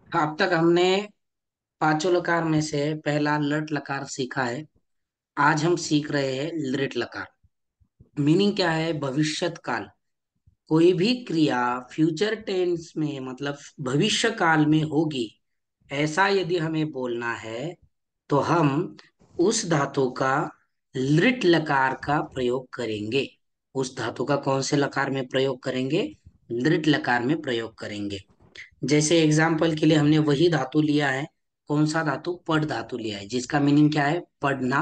अब तक हमने पांचों लकार में से पहला लट लकार सीखा है। आज हम सीख रहे हैं लृट लकार। मीनिंग क्या है? भविष्यत काल। कोई भी क्रिया फ्यूचर टेंस में मतलब भविष्य काल में होगी, ऐसा यदि हमें बोलना है तो हम उस धातु का लृट लकार का प्रयोग करेंगे। उस धातु का कौन से लकार में प्रयोग करेंगे? लृट लकार में प्रयोग करेंगे। जैसे एग्जाम्पल के लिए हमने वही धातु लिया है। कौन सा धातु? पढ़ धातु लिया है, जिसका मीनिंग क्या है? पढ़ना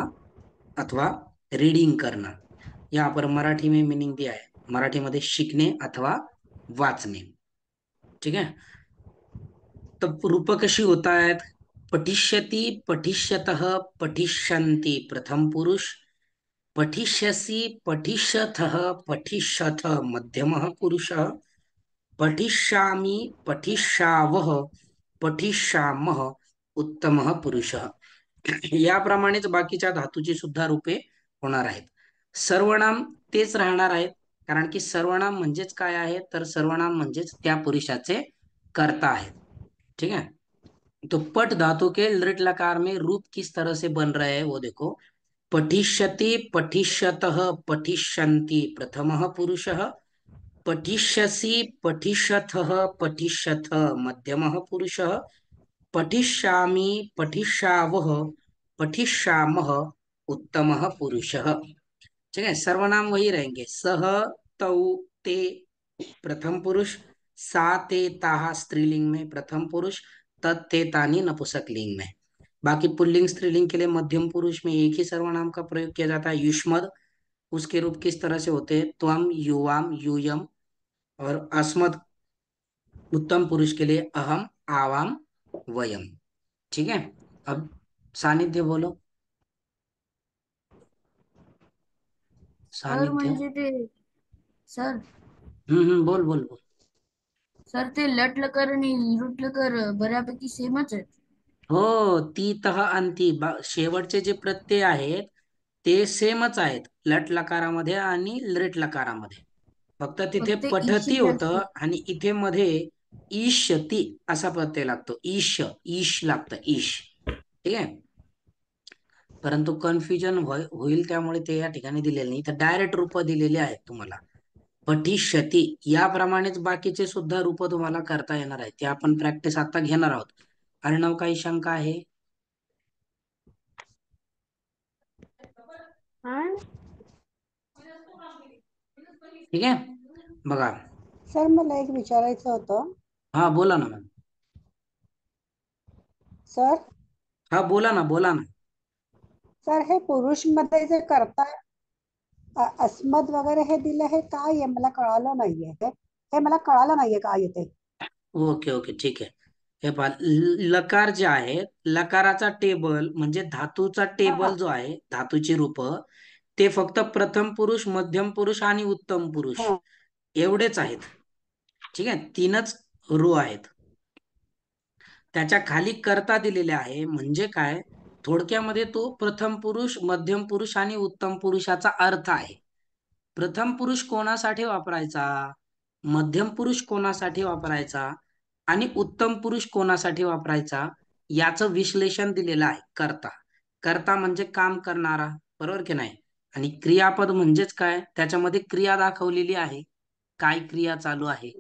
अथवा रीडिंग करना। यहाँ पर मराठी में मीनिंग दिया है, मराठीमध्ये शिकणे अथवा वाचणे। ठीक है। तो रूप कशी होता है? पठिष्यति, पठिष्यतः, पठिष्यन्ति प्रथम पुरुष, पठिष्यसि, पठिष्यथः, पठिष्यथ मध्यमः पुरुषः, पठिष्यामि, पठिष्यावः, पठिष्यामः उत्तमः पुरुषः। याप्रमाणेच बाकीच्या धातूची सुद्धा रूपे होणार आहेत। सर्वनाम तेच राहणार आहेत, कारण की सर्वनाम म्हणजेच काय आहे? तर सर्वनाम म्हणजेच त्या पुरुषाचे कर्ता आहेत। ठीक है। तो पट धातु के लृट लकार में रूप किस तरह से बन रहे हैं वो देखो। पठिष्यति, पठिष्यतः, पठिष्यन्ति प्रथमः पुरुषः, पठिष्यसि, पठिष्यथः, पठिष्यथ मध्यमः पुरुषः, पठिष्यामि, पठिष्यावः, पठिष्यामः उत्तमः पुरुषः। ठीक है। सर्वनाम वही रहेंगे। सह, तौ, ते प्रथम पुरुष, सा, ते, ताहा स्त्रीलिंग में प्रथम पुरुष, तत्, ते, तानी नपुंसक लिंग में। बाकी पुल्लिंग स्त्रीलिंग के लिए मध्यम पुरुष में एक ही सर्वनाम का प्रयोग किया जाता है, युष्मद। उसके रूप किस तरह से होते हैं? त्वम, युवाम, यूयम। और अस्मद उत्तम पुरुष के लिए अहम, आवाम, वयम। ठीक है। अब सानिध्य बोलो। सर सानिध्य। म्हणजे ते सर बोल बोल बोल। सर ते लट लकर आणि लुट लकर बऱ्यापैकी सेमच आहेत. हो, ती तह अंती शेवटचे जे प्रत्यय आहेत ते सेमच आहेत लट लकारामध्ये आणि लृट लकारामध्ये। फक्त तिथे फक्त पठती इशी होतं जास्त. आणि इथे मध्ये ईष्यती असा प्रत्यय लागतो। ईश, ईश लागतं, ईश। ठीक आहे। परंतु कन्फ्युजन होईल त्यामुळे ते या ठिकाणी दिलेले नाही, तर डायरेक्ट रूप दिलेली आहेत तुम्हाला। पठिष्यती याप्रमाणेच बाकीचे सुद्धा रूप तुम्हाला करता येणार आहे, ते आपण प्रॅक्टिस आता घेणार आहोत। अर्णव, काही शंका आहे? हा. ठीक आहे। बघा। सर मला एक विचारायचं होतं. हा बोला ना मॅम। सर हा बोला ना, बोला ना। सर हे पुरुष मध्ये जे करता अस्मद वगैरे हे दिलं हे काय आहे मला कळालं नाहीये. हे मला कळालं नाहीये काय येते. ओके ओके, ठीक आहे। हे पहा, लकार जे आहे, लकाराचा टेबल म्हणजे धातूचा हा टेबल हा जो आहे, धातूची रूप ते फक्त प्रथम पुरुष, मध्यम पुरुष आणि उत्तम पुरुष हा एवढेच आहेत। ठीक आहे, तीनच रो आहेत। त्याच्या खाली कर्ता दिलेले आहे, म्हणजे काय? थोडक्यामध्ये तो प्रथम पुरुष, मध्यम पुरुष आणि उत्तम पुरुषाचा अर्थ आहे। प्रथम पुरुष कोणासाठी वापरायचा, मध्यम पुरुष कोणासाठी वापरायचा आणि उत्तम पुरुष कोणासाठी वापरायचा, याचं विश्लेषण दिलेलं आहे कर्ता। कर्ता म्हणजे काम करणारा, बरोबर की नाही? आणि क्रियापद म्हणजेच काय? त्याच्यामध्ये क्रिया दाखवलेली आहे, काय क्रिया चालू आहे।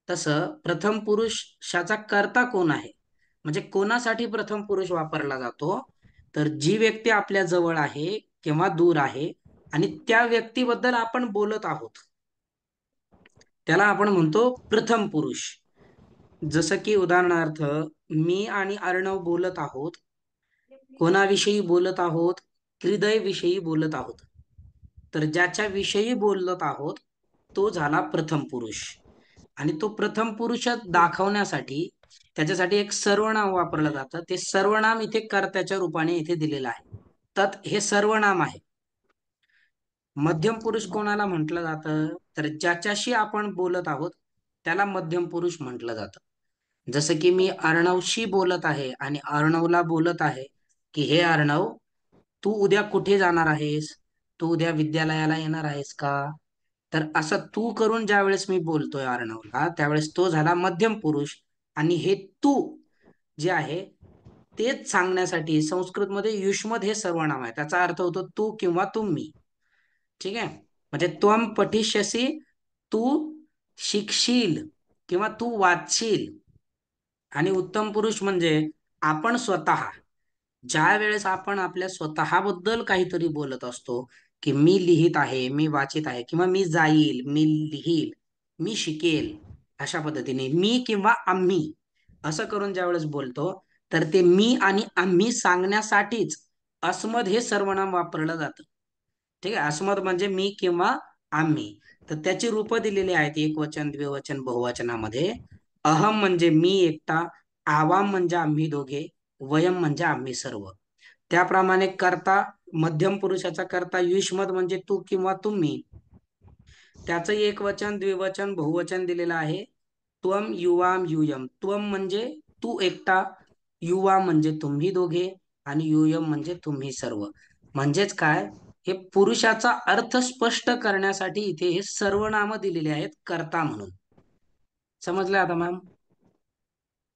तसं प्रथम पुरुषाचा कर्ता कोण आहे, म्हणजे कोणासाठी प्रथम पुरुष वापरला जातो? तर जी व्यक्ती आपल्या जवळ आहे किंवा दूर आहे आणि त्या व्यक्तीबद्दल आपण बोलत आहोत, त्याला आपण म्हणतो प्रथम पुरुष। जसं की उदाहरणार्थ, मी आणि अर्णव बोलत आहोत, कोणाविषयी बोलत आहोत? हृदय विषयी बोलत आहोत। तर ज्याच्या विषयी बोलत आहोत तो झाला प्रथम पुरुष। आणि तो प्रथम पुरुष दाखवण्यासाठी त्याच्यासाठी एक सर्वनाम वापरलं जातं, ते सर्वनाम इथे कर्त्याच्या रूपाने इथे दिलेलं आहे। तत् हे सर्वनाम आहे। मध्यम पुरुष कोणाला म्हटलं जातं? तर ज्याच्याशी आपण बोलत आहोत त्याला मध्यम पुरुष म्हटलं जातं। जसं की मी अर्णवशी बोलत आहे आणि अर्णवला बोलत आहे की हे अर्णव, तू उद्या कुठे जाणार आहेस? तू उद्या विद्यालयाला येणार आहेस का? तर असं तू करून ज्या वेळेस मी बोलतोय अर्णवला, त्यावेळेस तो झाला मध्यम पुरुष। आणि हे तू जे आहे तेच सांगण्यासाठी संस्कृतमध्ये युष्मद हे सर्वनाम आहे. त्याचा अर्थ होतो तू किंवा तुम्ही. ठीक आहे, म्हणजे त्वम पठिष्यसी, तू शिकशील किंवा तू वाचशील. आणि उत्तम पुरुष म्हणजे आपण स्वतः. ज्या वेळेस आपण आपल्या स्वतःबद्दल काहीतरी बोलत असतो, की मी लिहित आहे, मी वाचित आहे, किंवा मी जाईल, मी लिहील, मी शिकेल, अशा पद्धतीने मी किंवा आम्ही असं करून ज्या वेळेस बोलतो, तर ते मी आणि आम्ही सांगण्यासाठीच अस्मद हे सर्वनाम वापरलं जातं. ठीक आहे, अस्मद म्हणजे मी किंवा आम्ही. तर त्याची रूपं दिलेली आहेत एकवचन, द्विवचन, बहुवचनामध्ये. अहम म्हणजे मी एकटा, आवाम म्हणजे आम्ही दोघे, वयम म्हणजे आम्ही सर्व. त्याप्रमाणे कर्ता, मध्यम पुरुषाचा कर्ता युष्मद म्हणजे तू किंवा तुम्ही. त्याचं एक वचन, द्विवचन, बहुवचन दिलेलं आहे. त्वम युवाम युयम. त्वम म्हणजे तू एकटा, युवा म्हणजे तुम्ही दोघे, आणि युयम म्हणजे तुम्ही सर्व. म्हणजेच काय, हे पुरुषाचा अर्थ स्पष्ट करण्यासाठी इथे हे सर्वनाम दिलेले आहेत कर्ता म्हणून. समजलं आता मॅम?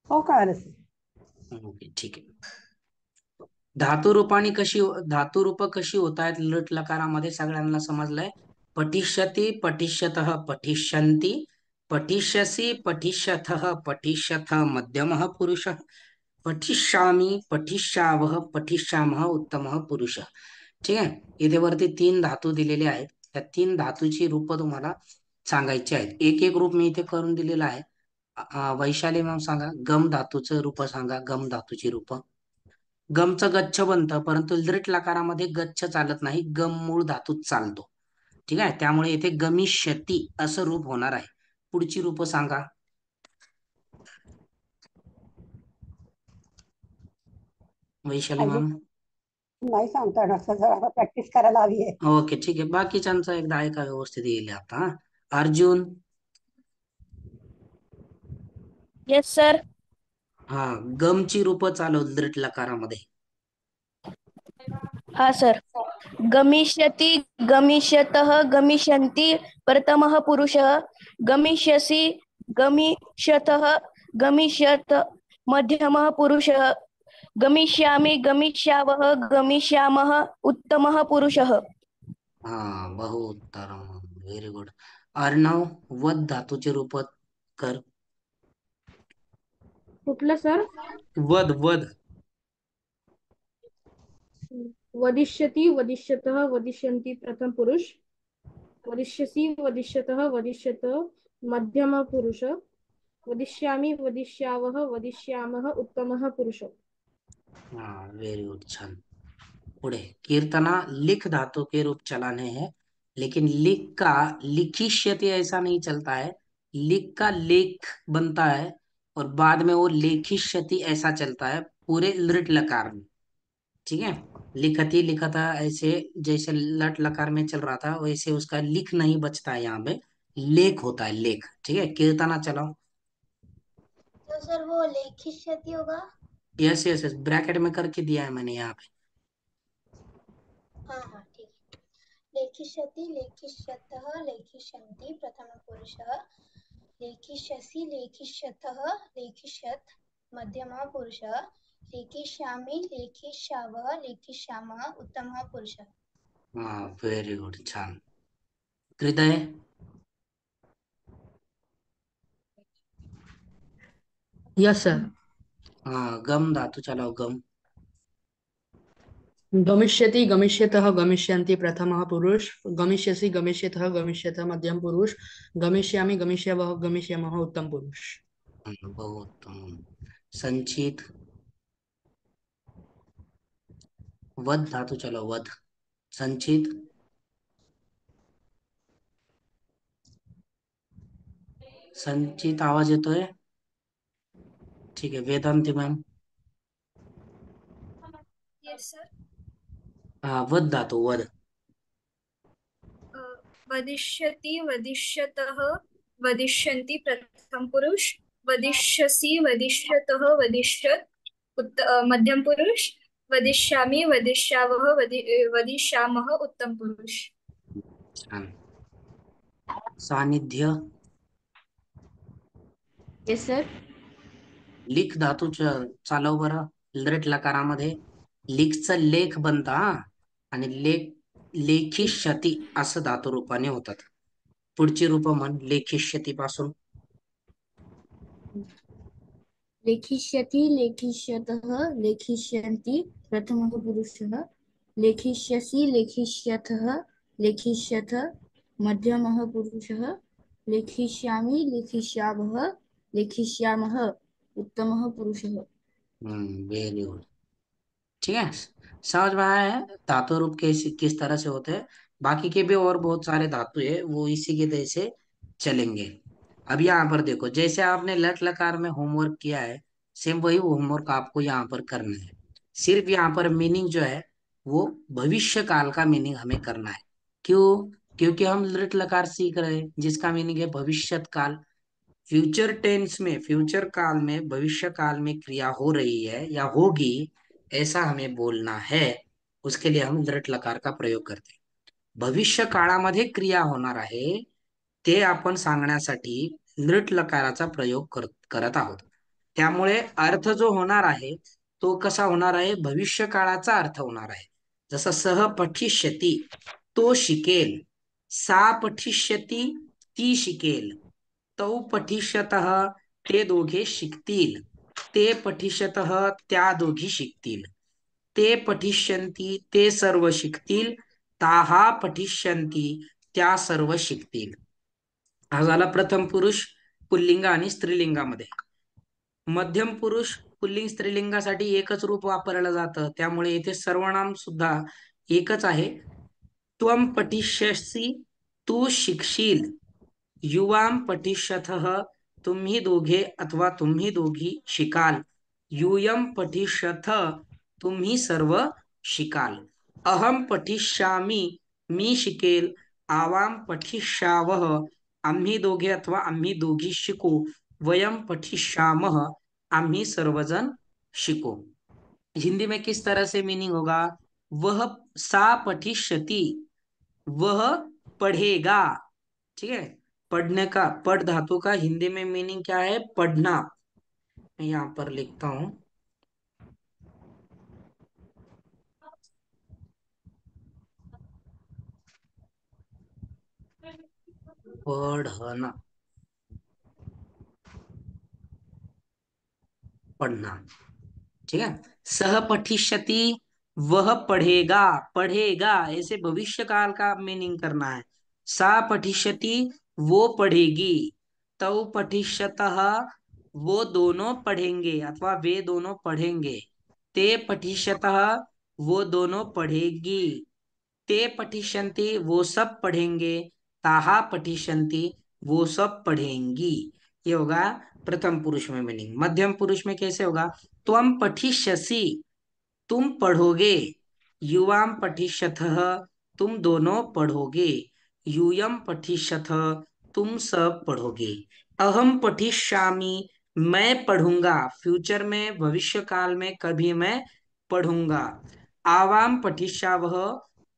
हो, कळालं सर. ओके, ठीक आहे. धातुरूप कशी होत आहेत लट लकारामध्ये सगळ्यांना समजलंय. पठिष्यति, पठिष्यतः, पठिष्यन्ति, पठिष्यसि, पठिष्यथः, पठिष्यथ मध्यमः पुरुषः, पठिष्यामि, पठिष्यावः, पठिष्यामः उत्तमः पुरुषः. ठीक आहे, इथे वरती 3 धातू दिलेले आहेत. त्या 3 धातूची रूप तुम्हाला सांगायची आहेत. एक एक रूप मी इथे करून दिलेलं आहे. वैशाली मॅम सांगा, गम धातूचं रूप सांगा, गम धातूची रूप. गमचं गच्छ बनतं, परंतु दृट लकारामध्ये गच्छ चालत नाही, गम मूळ धातूच चालतो. ठीक आहे, त्यामुळे इथे गमिष्यती असं रूप होणार आहे. पुढची रूप सांगा वैशाली अजून मॅम. नाही सांगता येणार सर, जरा प्रॅक्टिस करायला हवी आहे. ओके, ठीक आहे, बाकीच्यांचा एकदा ऐका व्यवस्थित येईल आता. अर्जुन. Yes sir. हा, गमची रूप चालव दृट लकारामध्ये. हा सर. गमिष्यति, गमिष्यतः, गमिष्यन्ति प्रथमः पुरुषः, गमिष्यसि, गमिष्यतः, गमिष्यत मध्यमः पुरुषः, गमिष्यामि, गमिष्यावः, गमिष्यामः उत्तमः पुरुषः. हा, बहुउत्तरम, व्हेरी गुड. अर्णव, वद धातूचे रूप कर. कुठलं सर? वद वद. वदिष्यति, वदिष्यतः, वदिष्यन्ति प्रथम पुरुष, वदिष्यसि, वदिष्यतः, वदिष्यत मध्यम पुरुष, वदिष्यामि, वदिष्यावः, वदिष्यामः उत्तमः पुरुष. हा, व्हेरी गुड, छान. पुढे कीर्तना, लिख धातु के रूप चलाने हैं, लेकिन लिख का लिखिष्यति ऐसा नहीं चलता है। लिख का लेख बनता है और बाद में वो लेखिष्यति ऐसा चलता है पूरे लृट लकार में। ठीक है, लिखती लिखता ऐसे जैसे लट लकार में चल रहा था वैसे उसका लिख नहीं बचता है, यहाँ पे लेख होता है, लेख। ठीक है, कीर्तना चलाओ। तो सर वो लेखिष्यति होगा। यस यस यस, ब्रैकेट में करके दिया है मैंने यहाँ पे। हाँ हाँ ठीक है। लेखिष्यति, लेखिष्यतः, लेखिष्यन्ति प्रथम पुरुषः, लेखिष्यसि, लेखिष्यतः, लेखिष्यत् मध्यमः पुरुषः, लेखिष्यामि, लेखिष्यावः, लेखिष्यामः उत्तमः पुरुषः। हाँ, वेरी गुड, छान. हृदय. Yes sir. हाँ, गम धातु चलाओ, गम. गमिष्यति, गमिष्यतः, गमिष्यन्ति प्रथमः पुरुष, गमिष्यसि, गमिष्यतः, गमिष्यतः मध्यम पुरुष, गमिष्यामि, गमिष्यावः, गमिष्यामः उत्तम पुरुष. बहुत संचित. वध धातु चलो, वध. संचित. संचित आवाज येतोय? ठीक आहे, वेदांती मॅम. Yes sir. हा, वध धातु, वध. वदिष्यति, वदिष्यतः, वदिष्यन्ति प्रथम पुरुष, वदिष्यसि, वदिष्यतः, वदिष्यत् मध्यम पुरुष, वदिष्यामि, वदिष्यावः, वदिष्यामः उत्तम पुरुष. छान. सानिध्य. Yes sir. लिख धातू चालव बरं लृट लकारामध्ये. लिखचं लेख बनतं हा, आणि लेखिष्यती असं धातुरूपाने होतात. पुढची रूप म्हण लेखिष्यती पासून. लेखिष्यति लेखिष्यतः लेखिष्यन्ति प्रथमः पुरुषः लेखिष्यसि लेखिष्यथः लेखिष्यथ मध्यमः पुरुषः लेखिष्यामि लेखिष्यावः लेखिष्यामः उत्तमः पुरुषः। Very good. ठीक है, समझ में आया है धातु रूप किस तरह से होते हैं। बाकी के भी और बहुत सारे धातु है, वो इसी के तरह से चलेंगे। अब यहाँ पर देखो, जैसे आपने लट लकार में होमवर्क किया है, सेम वही होमवर्क आपको यहाँ पर करना है। सिर्फ यहाँ पर मीनिंग जो है वो भविष्य काल का मीनिंग हमें करना है। क्यों? क्योंकि हम लट लकार सीख रहे हैं जिसका मीनिंग है भविष्य काल। फ्यूचर टेंस में, फ्यूचर काल में, भविष्य काल में क्रिया हो रही है या होगी, ऐसा हमें बोलना है। उसके लिए हम लट लकार का प्रयोग करते हैं। भविष्य काळामध्ये क्रिया होणार आहे ते आपण सांगण्यासाठी लृट लकाराचा प्रयोग करत आहोत। त्यामुळे अर्थ जो होणार आहे तो कसा होणार आहे, भविष्य काळाचा अर्थ होणार आहे। जसं सह पठिष्यती, तो शिकेल, सा पठिष्यती, ती शिकेल, तौ पठिष्यतः, ते दोघे शिकतील, ते पठिष्यतः, त्या दोघी शिकतील, ते पठिष्यन्ति, ते सर्व शिकतील, ताहा पठिष्यन्ति, त्या सर्व शिकतील। हा झाला प्रथम पुरुष पुल्लिंग आणि स्त्रीलिंगामध्ये। मध्यम पुरुष पुल्लिंग स्त्रीलिंगासाठी एकच रूप वापरलं जातं, त्यामुळे इथे सर्वनाम सुद्धा एकच आहे। त्वम पठिष्यसि, तू शिकशील, युवाम पठिष्यथः, तुम्ही दोघे अथवा तुम्ही दोघी शिकाल, यूयम पठिष्यथ, तुम्ही सर्व शिकाल, अहम पठिष्यामि, मी शिकेल, आवाम पठिष्यावः, आम्ही दोघे अथवा आम्ही दोघी शिकू, वयम पठिष्यामः, आम्ही सर्वजण शिकू। हिंदी में किस तरह से मीनिंग होगा, वह सा पठिष्यति, वह पढ़ेगा। ठीक है, पढ़ने का, पढ़ धातु का हिंदी में मीनिंग क्या है, पढ़ना। मैं यहाँ पर लिखता हूं, पढ़ना, पढ़ना। ठीक है, सह पठिष्यति, वह पढ़ेगा, पढ़ेगा ऐसे भविष्य काल का मीनिंग करना है। सा पठिष्यति, वो पढ़ेगी, तौ पठिष्यतः, वो दोनों पढ़ेंगे अथवा वे दोनों पढ़ेंगे, ते पठिष्यतः, वो दोनों पढ़ेगी, ते पठिष्यन्ति, वो सब पढ़ेंगे, ताहा पठिष्यन्ति, वो सब पढ़ेंगी। ये होगा प्रथम पुरुष में मीनिंग। मध्यम पुरुष में कैसे होगा, त्वम पठिष्यसि, तुम पढ़ोगे, युवाम पठिष्यथः, तुम दोनों पढ़ोगे, यूयम पठिष्यथः, तुम सब पढ़ोगे, अहम पठिष्यामि, मैं पढ़ूंगा, फ्यूचर में, भविष्य काल में कभी मैं पढ़ूंगा, आवाम पठिष्यावः,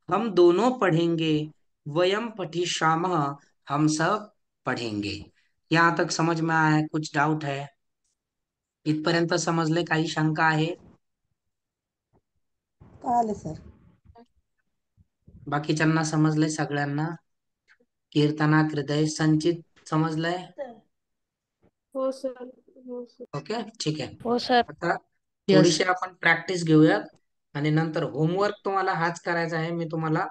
हम दोनों पढ़ेंगे, वयम पठिष्यामः, हम सब पढ़ेंगे। यहाँ तक समझ में आया है? कुछ डाउट है? इथपर्यंत समजले? काही शंका आहे? कळालं सर। बाकीच्यांना समजलंय सगळ्यांना? कीर्तना, हृदय, संचित समजलंय? हो सर, हो सर। ओके, ठीक आहे। हो सर। आता यस थोडीशी आपण प्रॅक्टिस घेऊयात आणि नंतर होमवर्क तुम्हाला हाच करायचा आहे। मी तुम्हाला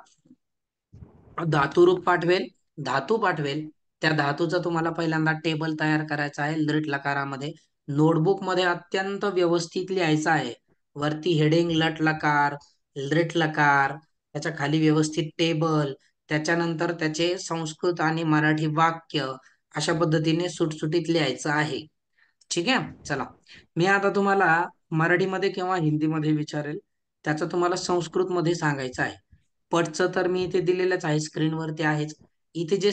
धातुरूप पाठवेल, धातू पाठवेल, त्या धातूचा तुम्हाला पहिल्यांदा टेबल तयार करायचा आहे लृट लकारामध्ये। नोटबुक मध्ये अत्यंत व्यवस्थित लिहायचं आहे। वरती हेडिंग लट लकार, लृट लकार, त्याच्या खाली व्यवस्थित टेबल, त्याच्यानंतर त्याचे संस्कृत आणि मराठी वाक्य, अशा पद्धतीने सुटसुटीत लिहायचं आहे। ठीक आहे, चला मी आता तुम्हाला मराठीमध्ये किंवा हिंदीमध्ये विचारेल, त्याचं तुम्हाला संस्कृत मध्ये सांगायचं आहे। पटचं तर मी इथे दिलेलंच आहे, स्क्रीनवरती आहेच। इथे जे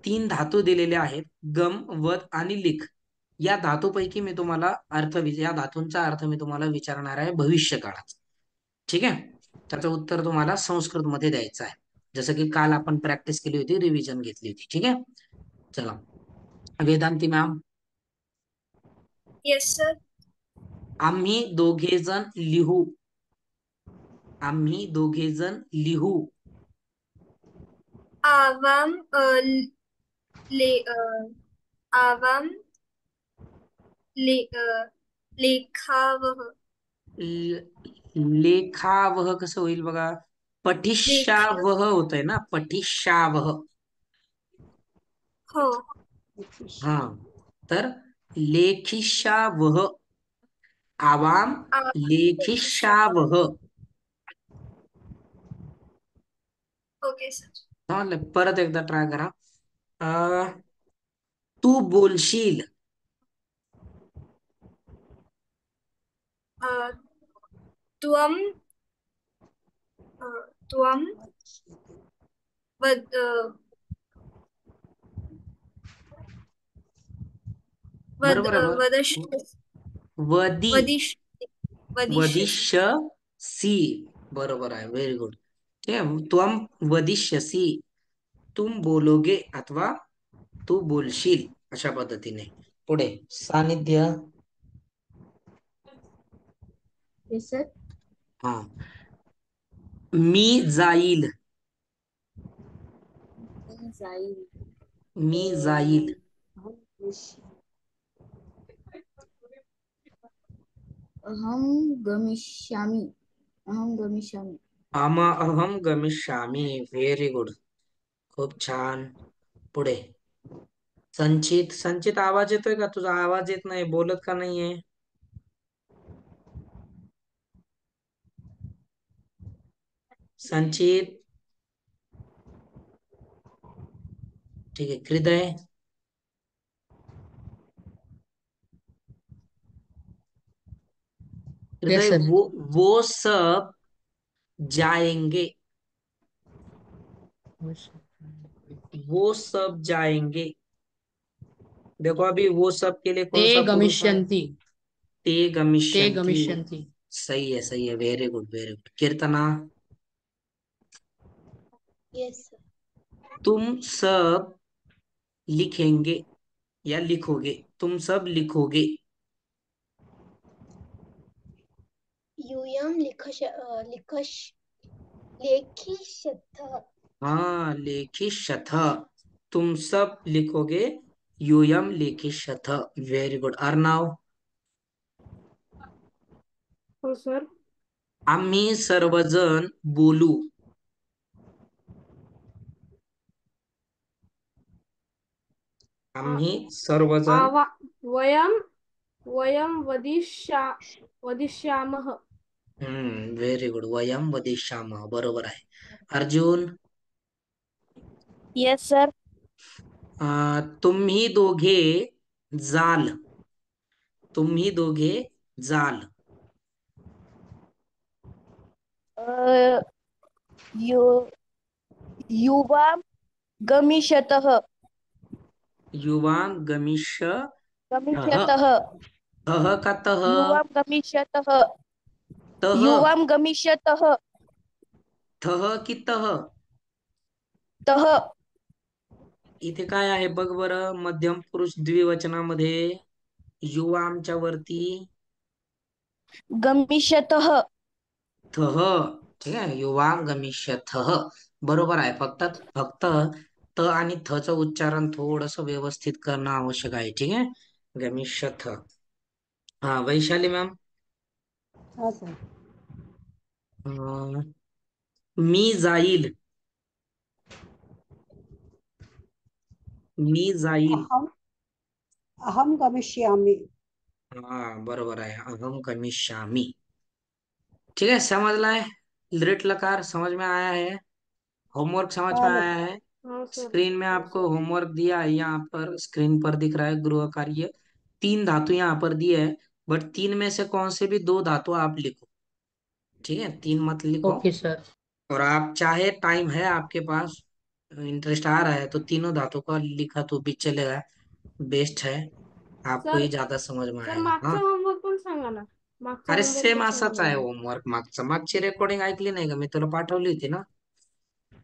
तीन धातू दिलेले आहेत, गम, वद आणि लिख, या धातूपैकी मी तुम्हाला या धातूंचा अर्थ मी तुम्हाला विचारणार आहे भविष्य काळात। ठीक आहे, त्याचं उत्तर तुम्हाला संस्कृत मध्ये द्यायचं आहे, जसं की काल आपण प्रॅक्टिस केली होती, रिव्हिजन घेतली होती। ठीक आहे, चला वेदांती मॅम। Yes, sir. आम्ही दोघे जण लिहू. आम्ही दोघे जण लिहू. आवाम ले आवाम लेखावह. लेखावह कसं होईल बघा. लेख्य. पठिष्यावह होतंय ना, पठिष्यावह. हो. हा, तर लेखिष्यावह. आवाम लेखिष्यावह. Okay sir. समजलं? परत एकदा ट्राय करा. तू बोलशील. त्वम त्वम वद वद बरोबर आहे. वदश वदी. वदिश वदिष्यसि. वदिष्यसी. बरोबर आहे, व्हेरी गुड. ठीक आहे, त्वम वदिष्यसी. तुम बोलोगे अथवा तू बोलशील, अशा पद्धतीने. पुढे सानिध्य. Yes, sir. हा, मी जाईल. जाईल. मी जाईल. अहम गमिष्यामि. अहम गमिष्यामि. अहम गमिष्यामी. व्हेरी गुड, खूप छान. पुढे संचित. संचित, आवाज येतोय का? तुझा आवाज येत नाही, बोलत का नाहीये? संचित. ठीक आहे, हृदय. यस हृदय, सर. वो सब जाएंगे. वो सब जाएंगे. देखो अभी वो सब के लिए ते कौन सा पुरुष है? गमिष्यन्ति. ते ते गमिष्यन्ति. गमिष्यन्ति. सही है, सही है, very good, very good. Keerthana. Yes sir. तुम सब लिखेंगे या लिखोगे. तुम सब लिखोगे. यूयम लिखश लेखिष्यथ. हाँ, लेखिष्यथ. तुम सब लिखोगे. यूयम लेखिष्यथ. Very good. अर्णव. हो सर. आम्ही सर्वजण बोलू. आ- आम्ही सर्वजण. आवा वयम वयम वदिष्यामः. Very good. वयम वदिष्यामः. बरोबर आहे. अर्जुन. Yes sir. तुम्ही दोघे जाल. तुम्ही दोघे जाल. यु युवा गमिष्यतः. युवा गमिष्य. गमिष्यतः. तह का तह? युवां गमिष्यतः. तह. युवां गमिष्यतः. थह की तह? तः. इथे काय आहे बघ बरं, मध्यम पुरुष द्विवचनामध्ये युवांच्या वरती गमिष्यतः. थह. ठीक आहे, युवा गमिष्यथः. बरोबर आहे. फक्त फक्त त आणि थचं उच्चारण थोडस व्यवस्थित करणं आवश्यक आहे. ठीक आहे, गमिष्यथ. हा, वैशाली मॅम. हाँ सर. मी जाईल. मी जाईल. अहम अहम गमिष्यामि. हा, बरोबर आहे, अहम गमिष्यामि. ठीक है, समझ लाए. लिट लकार समझ में आया है? होमवर्क समझ में हाँ आया बेटा. है? हाँ सर. स्क्रीन में हाँ आपको सर. होमवर्क दिया है, यहाँ पर स्क्रीन पर दिख रहा है गृह कार्य. 3 धातु यहाँ पर दिए है, बट 3 में से कौन से भी 2 धातु आप लिखो. ठीक है, 3 मत लिखो. Okay sir. और आप चाहे, टाइम है आपके पास, इंटरेस्ट आ रहा है तो तीनों धातु का लिखा तो भी चलेगा. बेस्ट है, आपको सर ही ज्यादा समझ में सर आएगा. मागचा हाँ, होमवर्क पण सांगा ना. मागचा अरे होमवर्क सेम पण सांगा असाच आहे मला. होमवर्क मागचा. मागची रेकॉर्डिंग ऐकली नाही का? मी तुला पाठवली होती ना.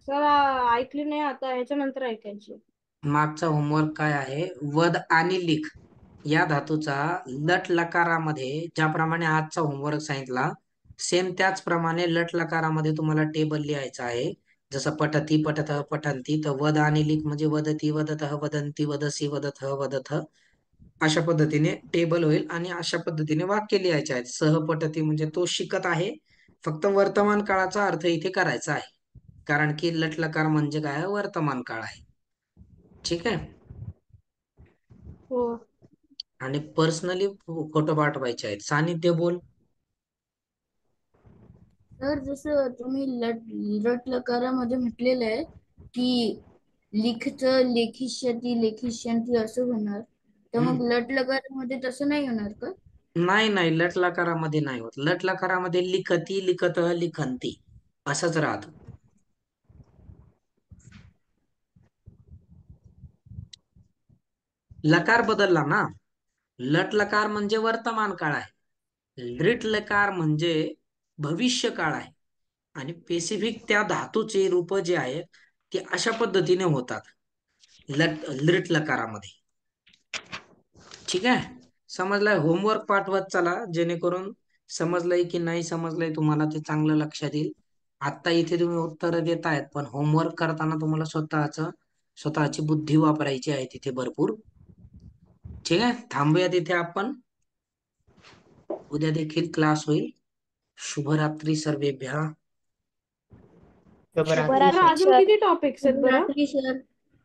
सर ऐकली नाही, आता ह्याच्यानंतर ऐकायची. मागचा होमवर्क काय आहे? वद आणि लिख या धातूचा लट लकारामध्ये ज्याप्रमाणे आजचा होमवर्क सांगितला सेम त्याचप्रमाणे लट लकारामध्ये तुम्हाला टेबल लिहायचं आहे. जसं पठती पठतः पठंती, तर वद आणि लिख म्हणजे वदती वदतः वदंती वदसी वदतः वदथ, अशा पद्धतीने टेबल होईल आणि अशा पद्धतीने वाक्य लिहायचे आहेत. सहपठती म्हणजे तो शिकत आहे, फक्त वर्तमान काळाचा अर्थ इथे करायचा आहे, कारण की लट लकार म्हणजे काय वर्तमान काळ आहे. ठीक आहे. हो आणि पर्सनली फोटो पाठवायचे आहेत. सानिध्य बोल. सर जसं तुम्ही लट लकारामध्ये म्हटलेलं आहे की लिखत लेखिष्यती लेखिष्यंती असं होणार, तर मग लट लकारामध्ये तसं नाही होणार का? नाही नाही, लट लकारामध्ये नाही होत. लट लकारामध्ये लिखती लिखत लिखंती असंच राहत. लकार बदलला ना. लट लकार म्हणजे वर्तमान काळ आहे, लृट लकार म्हणजे भविष्य काळ आहे. आणि स्पेसिफिक त्या धातूचे रूप जे आहेत ते अशा पद्धतीने होतात लृट लकारामध्ये. ठीक आहे, समजलंय. होमवर्क पाठवत चला, जेणेकरून समजलंय की नाही समजलंय तुम्हाला ते चांगलं लक्षात येईल. आता इथे तुम्ही उत्तर देतायत, पण होमवर्क करताना तुम्हाला स्वतःची बुद्धी वापरायची आहे तिथे भरपूर. ठीक आहे, थांबूया तिथे आपण. उद्या देखील क्लास होईल. शुभरात्री सर्वेभ्यः. शुभरात्री तर सर. अजून किती टॉपिक्स आहेत बरं? रात्री सर.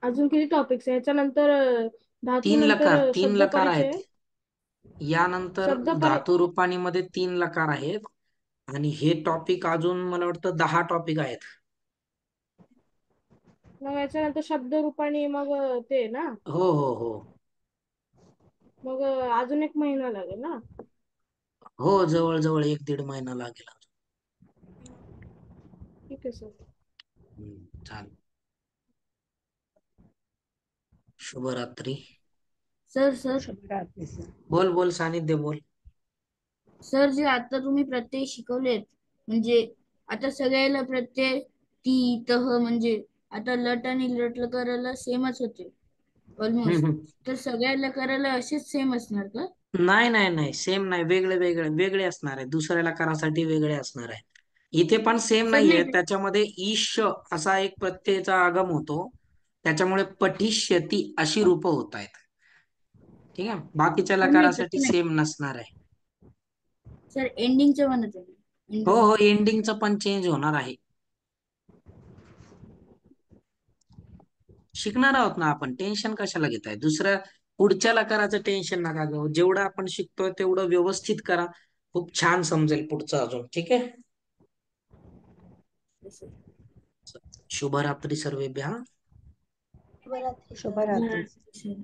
अजून किती टॉपिक्स आहे याच्यानंतर? धातू तीन नंतर तीन शब्द लकार परिचय, आहेत. यानंतर शब्द धातू रूपाणीमध्ये 3 लकार आहेत. आणि हे टॉपिक अजून मला वाटतं 10 टॉपिक आहेत. मग याच्यानंतर शब्द रूपाने मग ते ना, हो हो हो मग अजून 1 महिना लागेल ना? हो, जवळजवळ 1-1.5 महिना लागेल. ठीक आहे सर. चालेल. शुभरात्री. सर सर शुभरात्री सर. बोल बोल सानिध्य बोल. सर जे आता तुम्ही प्रत्यय शिकवलेत, म्हणजे आता सगळ्याला प्रत्यय ती तह म्हणजे आता लट आणि लट लकाराला सेमच होते ऑलमोस्ट, हम्म. तर सगळ्या लकाराला असेच सेम असणार का? नाही नाही नाही, सेम नाही, वेगळे वेगळे वेगळे असणार आहे. दुसऱ्या लकारासाठी वेगळे असणार आहे. इथे पण सेम सर नाहीये. नाही त्याच्यामध्ये ईश असा एक प्रत्ययाचा आगम होतो, त्याच्यामुळे पठिष्यती अशी रूप होत आहेत. ठीक आहे, बाकीच्या सर नाही लकारासाठी तसं नाही सेम नसणार आहे. सर, एंडिंगचं म्हणत आहे हो एंडिंग. हो, एंडिंगचं पण चेंज होणार आहे. शिकणार आहोत ना आपण, टेन्शन कशाला घेताय? दुसऱ्या पुढच्या लकाराचं टेन्शन नका घेऊ. जेवढं आपण शिकतोय तेवढं व्यवस्थित करा, खूप छान समजेल पुढचं अजून. ठीक आहे. शुभरात्री सर्वेभ्यः. शुभरात्री सर. शुभरात्री. सर